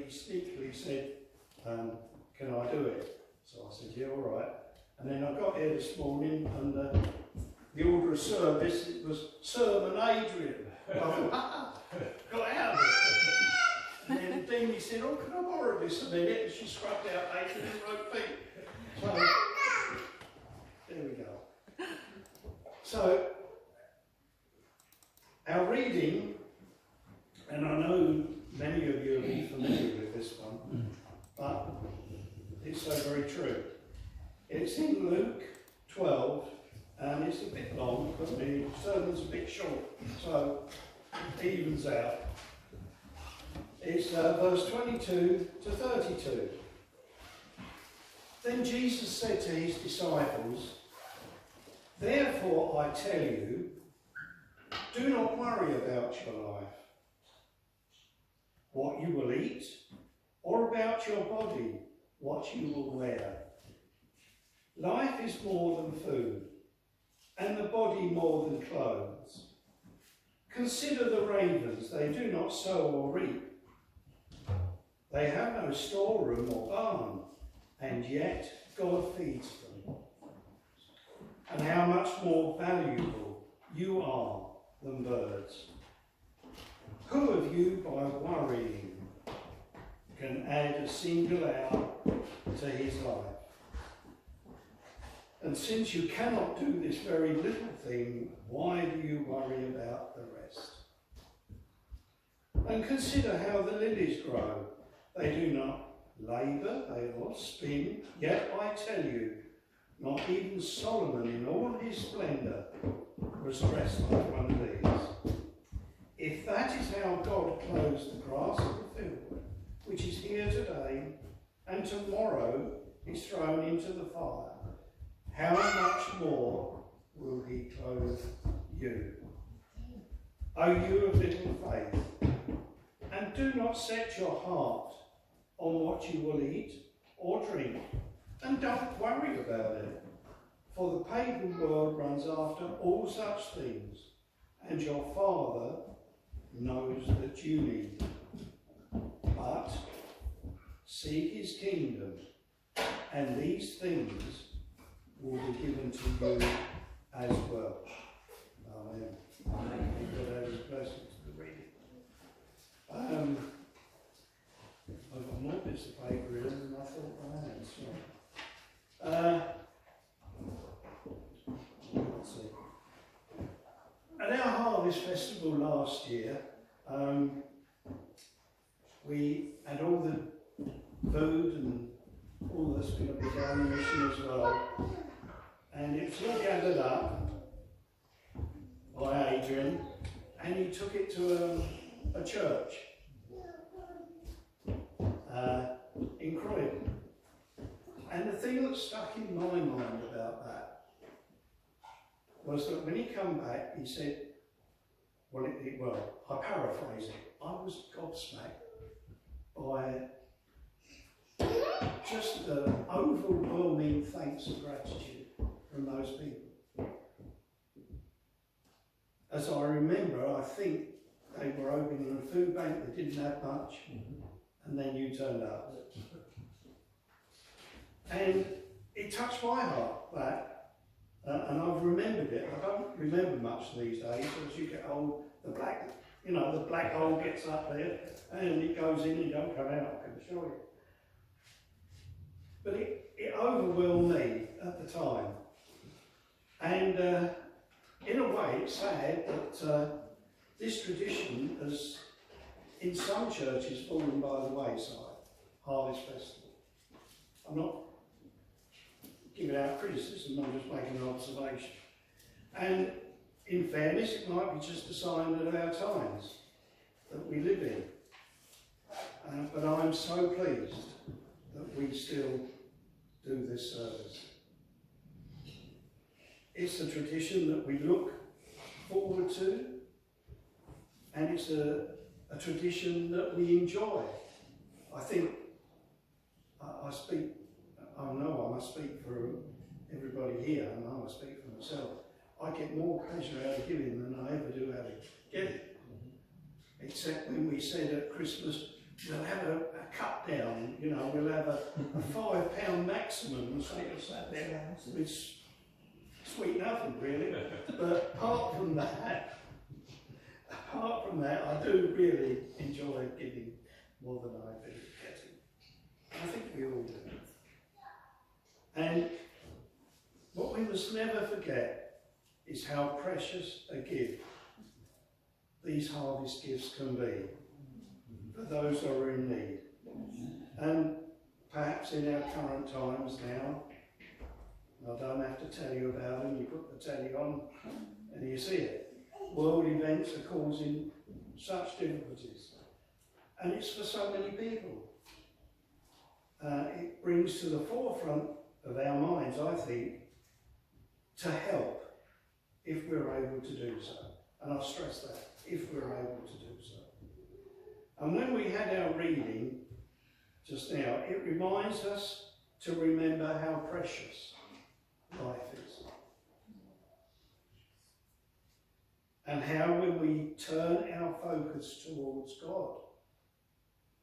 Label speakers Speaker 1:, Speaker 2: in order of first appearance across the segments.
Speaker 1: he sneakily said, can I do it? So I said, yeah, all right. And then I got here this morning and the order of service, it was Sermon Adrian. I thought, got out of it. And then the dean, he said, oh, can I borrow this a minute? And she scrubbed out Adrian and wrote feet. So, there we go. So, our reading, and I know many of you will be familiar with this one, but it's so very true. It's in Luke 12, and it's a bit long, but the sermon's a bit short, so it evens out. It's verse 22 to 32. Then Jesus said to his disciples, therefore I tell you, do not worry about your life, what you will eat, or about your body, what you will wear. Life is more than food, and the body more than clothes. Consider the ravens, they do not sow or reap. They have no storeroom or barn, and yet God feeds them. And how much more valuable you are than birds. Who of you, by worrying, can add a single hour to his life? And since you cannot do this very little thing, why do you worry about the rest? And consider how the lilies grow. They do not labour, they do not spin, yet I tell you, not even Solomon in all his splendour was dressed like one of these. If that is how God clothes the grass of the field, which is here today, and tomorrow is thrown into the fire, how much more will he clothe you? O you of little faith, and do not set your heart on what you will eat or drink, and don't worry about it, for the pagan world runs after all such things, and your Father knows that you need them. But seek his kingdom, and these things will be given to you as well. Amen. Amen. God add his blessing to the reading. I've got more bits of paper here than I thought I had. So. Let's see. At our Harvest Festival last year, we had all the food and all that's going to be down the mission as well. And it was all gathered up by Adrian, and he took it to a church in Croydon. And the thing that stuck in my mind about that was that when he come back, he said, well, I paraphrase it, I was gobsmacked by just the overwhelming thanks and gratitude from those people. As I remember, I think they were opening a food bank, they didn't have much, and then you turned up. And it touched my heart, that, and I've remembered it. I don't remember much these days. As you get old, the black hole gets up there, and it goes in and you don't come out, I can assure you. But it overwhelmed me at the time. And in a way, it's sad that this tradition has, in some churches, fallen by the wayside, Harvest Festival. I'm not giving out criticism, I'm just making an observation. And in fairness, it might be just a sign of our times that we live in. But I'm so pleased that we still do this service. It's a tradition that we look forward to, and it's a tradition that we enjoy. I think I know I must speak for everybody here, and I must speak for myself. I get more pleasure out of giving than I ever do out of getting. Except when we said at Christmas, we'll have a cut down, you know, we'll have a £5 maximum and say it's that there, which sweet nothing really. But apart from that, I do really enjoy giving more than I've been getting. I think we all do. And what we must never forget is how precious a gift these harvest gifts can be for those who are in need. And perhaps in our current times now, I don't have to tell you about them, you put the telly on and you see it. World events are causing such difficulties. And it's for so many people. It brings to the forefront of our minds, I think, to help if we're able to do so. And I'll stress that, if we're able to do so. And when we had our reading just now, it reminds us to remember how precious life is. And how when we turn our focus towards God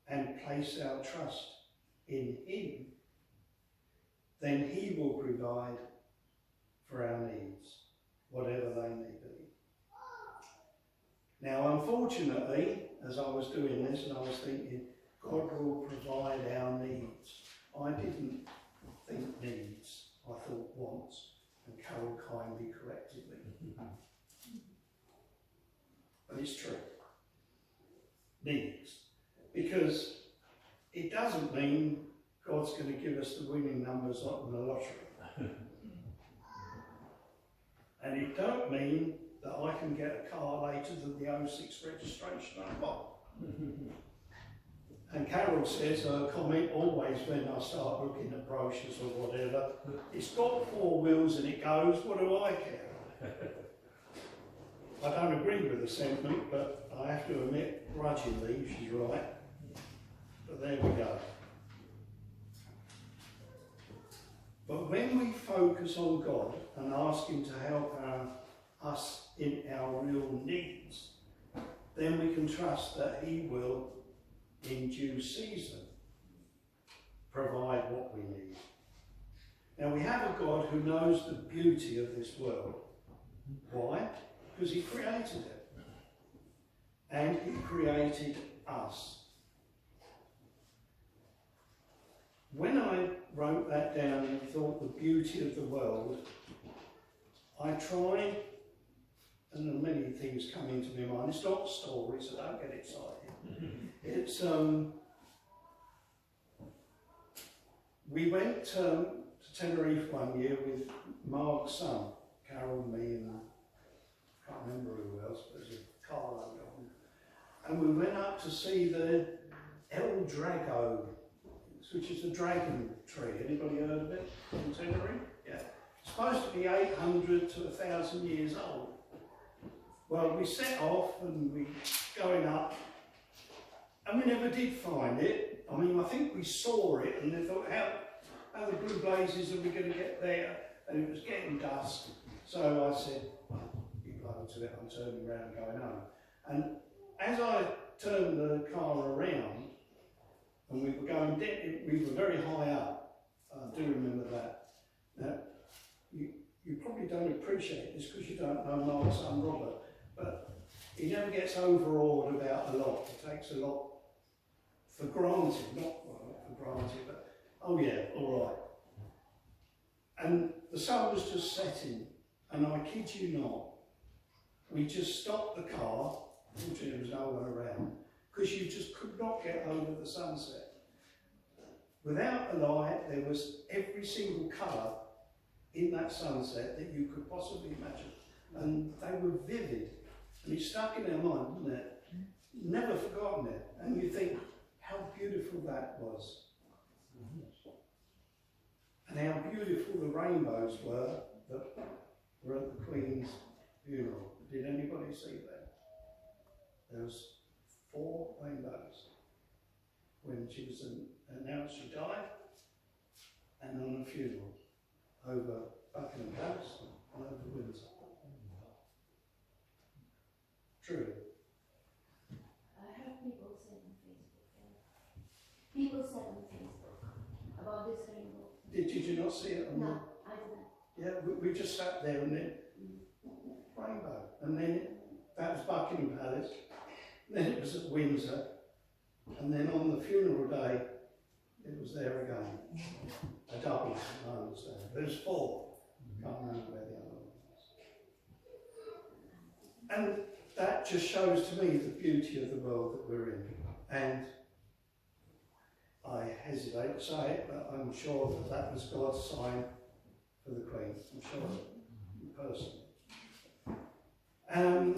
Speaker 1: and place our trust in Him, then He will provide for our needs, whatever they may be. Now, unfortunately, as I was doing this and I was thinking, God will provide our needs. I didn't think needs, I thought wants, and Carol kindly corrected me. But it's true. Needs. Because it doesn't mean God's going to give us the winning numbers on the lottery. And it don't mean that I can get a car later than the 06 registration I've got. And Carol says her comment always when I start looking at brochures or whatever, it's got 4 wheels and it goes, what do I care? I don't agree with the sentiment, but I have to admit, grudgingly, she's right. But there we go. But when we focus on God and ask Him to help us in our real needs, then we can trust that He will, in due season, provide what we need. Now we have a God who knows the beauty of this world. Why? Because He created it. And He created us. When I wrote that down and thought the beauty of the world, I tried, and many things come into my mind. It's not stories, so don't get excited. It's, we went to Tenerife one year with Mark's son, Carol, me, and I can't remember who else, but there's a car load of them. And we went up to see the El Drago, which is a dragon tree. Anybody heard of it in Tenerife? Yeah. It's supposed to be 800 to 1,000 years old. Well, we set off and we going up, and we never did find it. I mean, I think we saw it and they thought, how the blue blazes are we going to get there? And it was getting dusk. So I said, well, you blow to it, I'm turning around going home. And as I turned the car around, and we were going down, we were very high up. I do remember that. Now, you probably don't appreciate this because you don't know Mark's son Robert, but he never gets overawed about a lot. He takes a lot for granted, not for granted, but oh yeah, all right. And the sun was just setting, and I kid you not, we just stopped the car, unfortunately there was no one around, because you just could not get over the sunset. Without the light, there was every single colour in that sunset that you could possibly imagine. And they were vivid. And it stuck in our mind, didn't it? Never forgotten it. And you think how beautiful that was. And how beautiful the rainbows were that were at the Queen's funeral. Did anybody see that? There was 4 rainbows when she was announced she died, and on a funeral over Buckingham Palace and over Windsor. True.
Speaker 2: I have people saying on Facebook people said on Facebook about this rainbow.
Speaker 1: Did you not see it?
Speaker 2: No, I didn't.
Speaker 1: Yeah, we just sat there and then rainbow, and then that was Buckingham Palace. Then it was at Windsor, and then on the funeral day, it was there again. A double, I understand. There's 4. Can't remember where the other one was. And that just shows to me the beauty of the world that we're in. And I hesitate to say it, but I'm sure that that was God's sign for the Queen. I'm sure, personally. And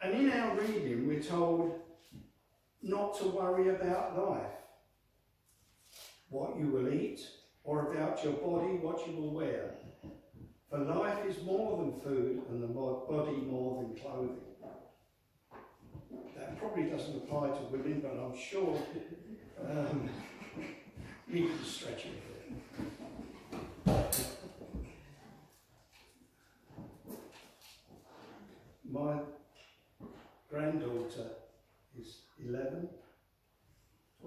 Speaker 1: in our reading, we're told not to worry about life, what you will eat, or about your body, what you will wear. For life is more than food, and the body more than clothing. That probably doesn't apply to women, but I'm sure you can stretch it a bit. My granddaughter is 11,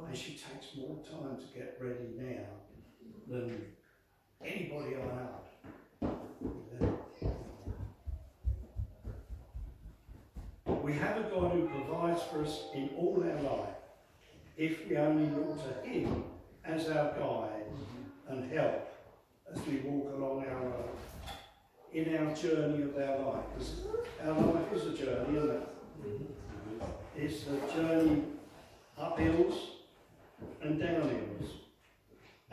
Speaker 1: and she takes more time to get ready now than anybody I know. 11. We have a God who provides for us in all our life, if we only look to Him as our guide and help as we walk along our road, in our journey of our life. Because our life is a journey, isn't it? It's a journey up hills and down hills,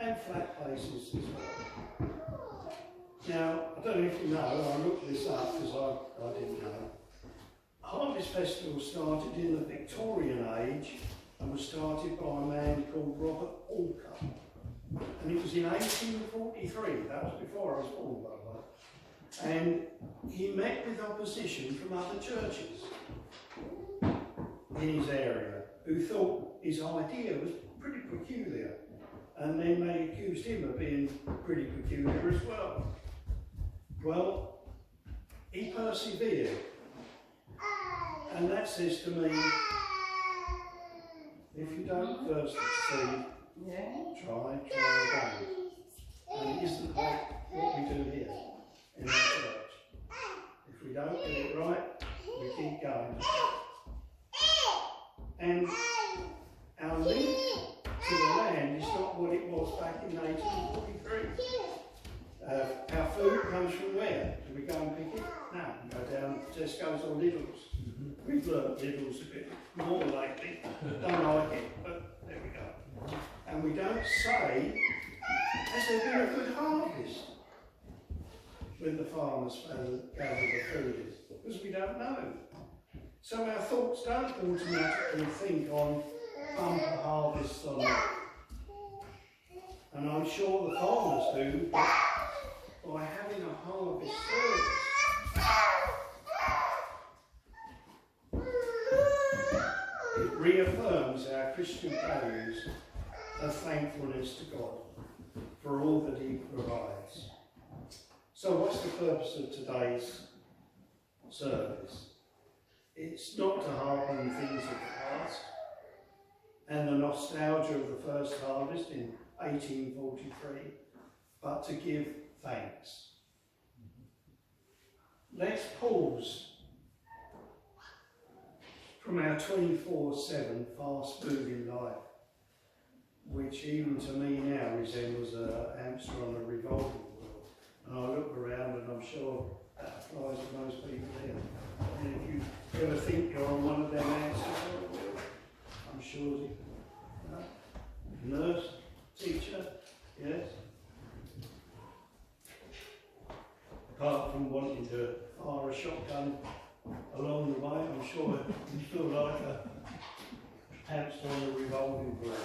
Speaker 1: and flat places as well. Now, I don't know if you know, I looked this up because I didn't know. Harvest Festival started in the Victorian age and was started by a man called Robert Alker. And it was in 1843, that was before I was born, by the way. And he met with opposition from other churches in his area who thought his idea was pretty peculiar. And then they accused him of being pretty peculiar as well. Well, he persevered. And that says to me, if you don't first succeed, try again. And isn't that what we do here in our church? If we don't get it right, we keep going. And our link to the land is not what it was back in 1843. Our food comes from where? Do we go and pick it? No, we go down Tesco's or Lidl's. We've learnt Lidl's a bit more lately. Don't like it, but there we go. And we don't say, has there been a good harvest when the farmers gather the food? Because we don't know. So our thoughts don't automatically think on bumper harvests or not. And I'm sure the farmers do, but by having a harvest service. It reaffirms our Christian values of thankfulness to God for all that He provides. So what's the purpose of today's service? It's not to harp on things of the past and the nostalgia of the first harvest in 1843, but to give thanks. Let's pause from our 24/7 fast-moving life, which even to me now resembles a hamster on a revolving wheel. And I look around and I'm sure that applies to most people here. And if you ever think you're on one of them hamsters on a wheel, I'm sure you nurse, teacher, yes. Apart from wanting to fire a shotgun along the way, I'm sure you feel like a hamster on a revolving wheel.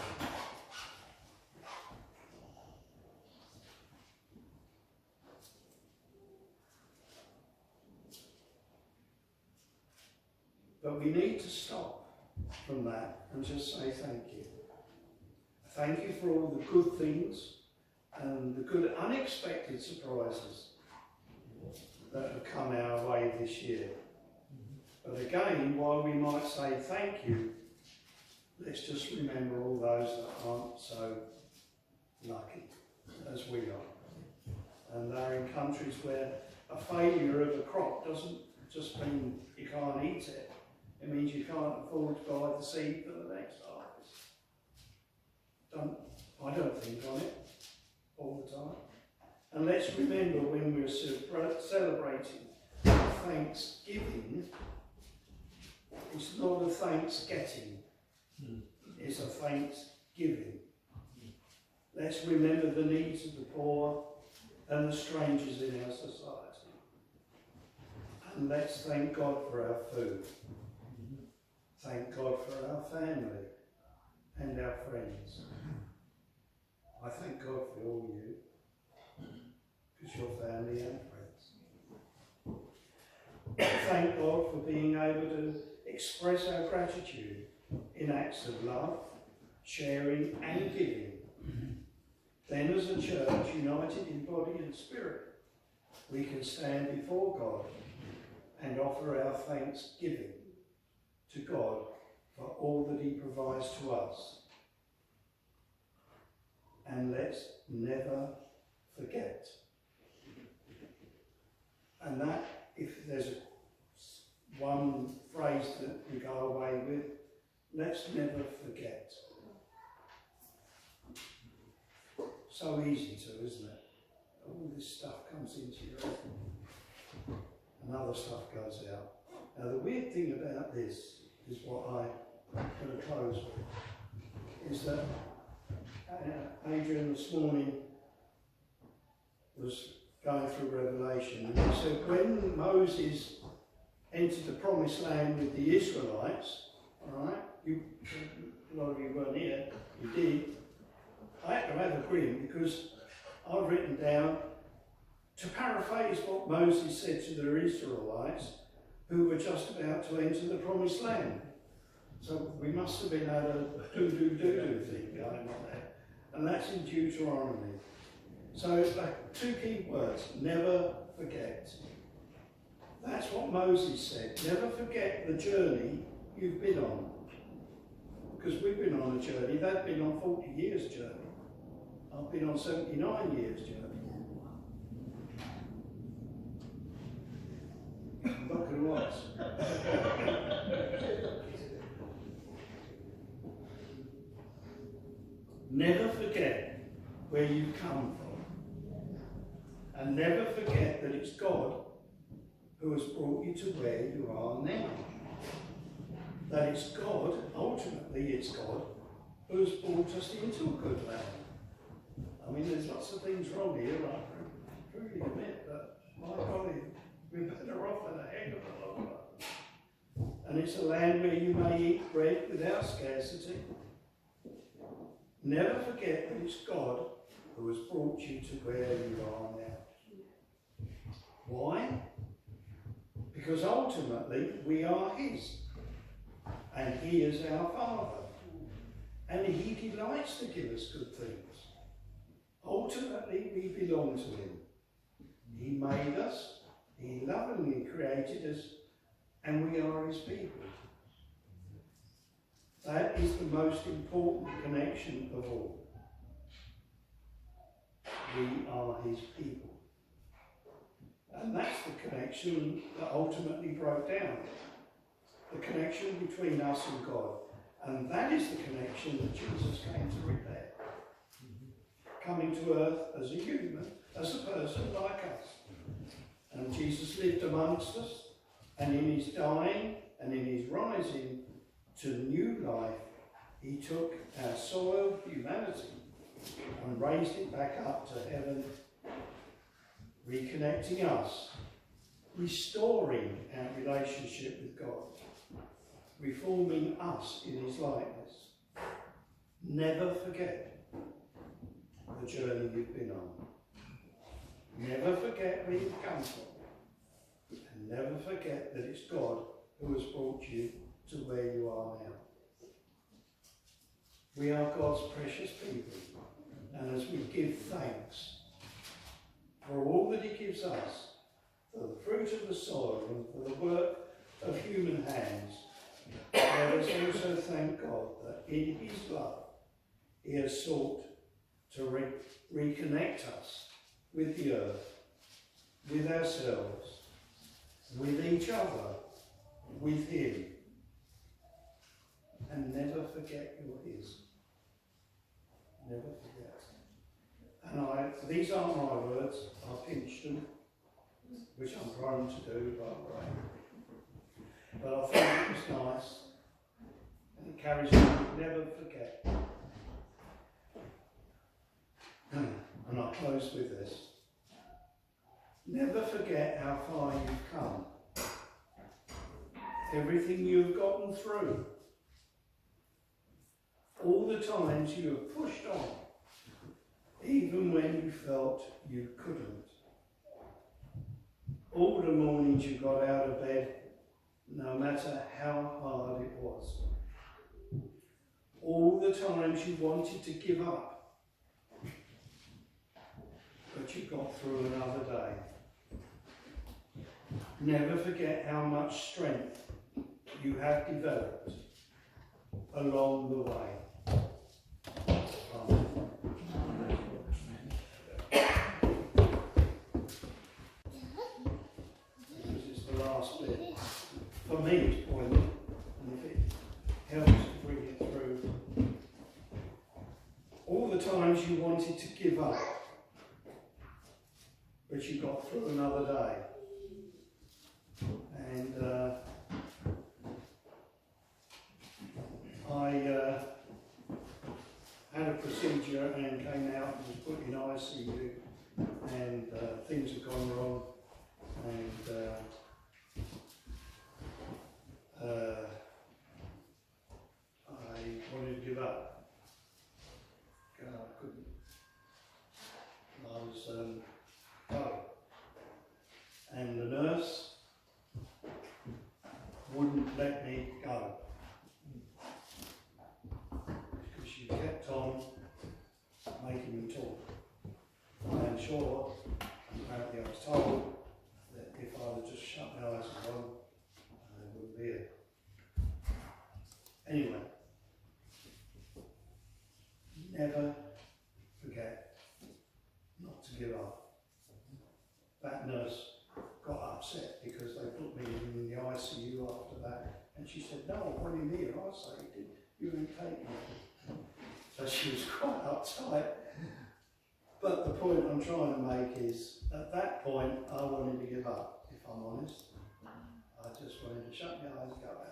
Speaker 1: But we need to stop from that and just say thank you. Thank you for all the good things and the good unexpected surprises that have come our way this year. But again, while we might say thank you, let's just remember all those that aren't so lucky as we are. And they're in countries where a failure of a crop doesn't just mean you can't eat it. It means you can't afford to buy the seed for the next harvest. I don't think on it all the time. And let's remember when we're celebrating Thanksgiving, it's not a thanks-getting, it's a thanksgiving. Let's remember the needs of the poor and the strangers in our society. And let's thank God for our food. Thank God for our family and our friends. I thank God for all you, because you're family and friends. Thank God for being able to express our gratitude in acts of love, sharing and giving. Then as a church united in body and spirit, we can stand before God and offer our thanksgiving to God for all that he provides to us. And let's never forget. And that, if there's one phrase that we go away with, let's never forget. So easy to, isn't it? All this stuff comes into your head and other stuff goes out. Now the weird thing about this is what I'm going to close with, is that Adrian this morning was going through Revelation, and he said when Moses entered the promised land with the Israelites, alright, a lot of you weren't here, you did, I had to have a grin because I've written down, to paraphrase what Moses said to the Israelites who were just about to enter the promised land. So we must have been had a do-do-do-do thing going on there. And that's in Deuteronomy. So it's like two key words, never forget. That's what Moses said. Never forget the journey you've been on. Because we've been on a journey, they've been on 40 years journey. I've been on 79 years journey. Look at what. Never forget where you've come from. And never forget that it's God who has brought you to where you are now. That it's God, ultimately it's God, who has brought us into a good land. I mean, there's lots of things wrong here, I truly admit, but my golly, we're better off in a heck of a lot. And it's a land where you may eat bread without scarcity. Never forget that it's God who has brought you to where you are now. Why? Because ultimately we are his. And he is our Father. And he delights to give us good things. Ultimately we belong to him. He made us, he lovingly created us, and we are his people. That is the most important connection of all. We are his people. And that's the connection that ultimately broke down. The connection between us and God. And that is the connection that Jesus came to repair. Coming to earth as a human, as a person like us. And Jesus lived amongst us, and in his dying and in his rising to new life, he took our soiled humanity and raised it back up to heaven, reconnecting us, restoring our relationship with God, reforming us in his likeness. Never forget the journey you've been on. Never forget where you've come from. And never forget that it's God who has brought you to where you are now. We are God's precious people, and as we give thanks for all that he gives us, for the fruit of the soil and for the work of human hands, Let us also thank God that in his love he has sought to reconnect us with the earth, with ourselves, with each other, with him. And never forget you're his. Never forget. And these aren't my words, I pinched them, which I'm prone to do, by the way. But I thought it was nice, and it carries on, never forget. And I'll close with this. Never forget how far you've come. Everything you've gotten through. All the times you have pushed on, even when you felt you couldn't. All the mornings you got out of bed, no matter how hard it was. All the times you wanted to give up, but you got through another day. Never forget how much strength you have developed along the way. This is the last bit. For me, it's poignant, and if it helps to bring it through. All the times you wanted to give up, but you got through another day. And I had a procedure and came out and was put in ICU, and things had gone wrong, and I wanted to give up. I couldn't. I was and the nurse wouldn't let me go because she kept on making me talk. I am sure, apparently I was told, that if I would just shut my eyes and go, I wouldn't be here. Anyway, never forget not to give up. That nurse got upset because they put me in the ICU after that, and she said, "No, I want him here." I said, "You didn't take me." So she was quite uptight. But the point I'm trying to make is, at that point, I wanted to give up, if I'm honest. I just wanted to shut my eyes and go out.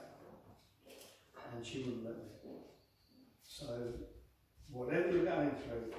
Speaker 1: And she wouldn't let me. So, whatever you're going through,